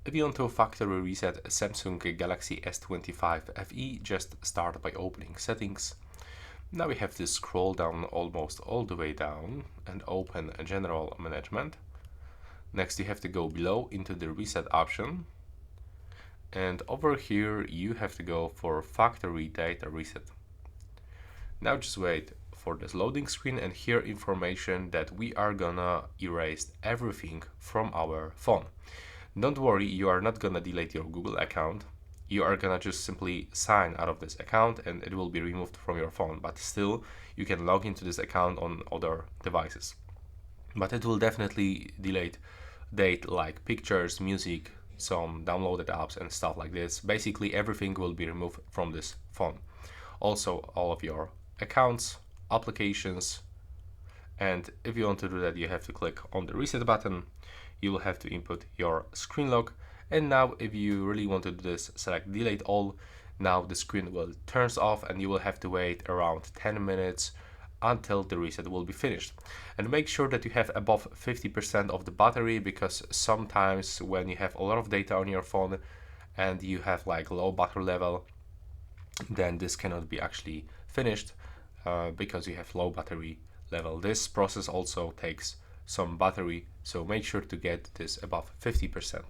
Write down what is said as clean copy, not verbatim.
If you want to factory reset a Samsung Galaxy S25 FE, just start by opening Settings. Now we have to scroll down almost all the way down and open General Management. Next you have to go below into the Reset option. And over here you have to go for Factory Data Reset. Now just wait for this loading screen and hear information that we are gonna erase everything from our phone. Don't worry, you are not gonna delete your Google account. You are gonna just simply sign out of this account and it will be removed from your phone, but still you can log into this account on other devices. But it will definitely delete data like pictures, music, some downloaded apps and stuff like this. Basically everything will be removed from this phone. Also all of your accounts, applications, and if you want to do that you have to click on the reset button. You will have to input your screen lock, and now if you really want to do this, select delete all. Now the screen will turn off and you will have to wait around 10 minutes until the reset will be finished. And make sure that you have above 50% of the battery, because sometimes when you have a lot of data on your phone and you have like low battery level, then this cannot be actually finished because you have low battery level. This process also takes some battery, so make sure to get this above 50%.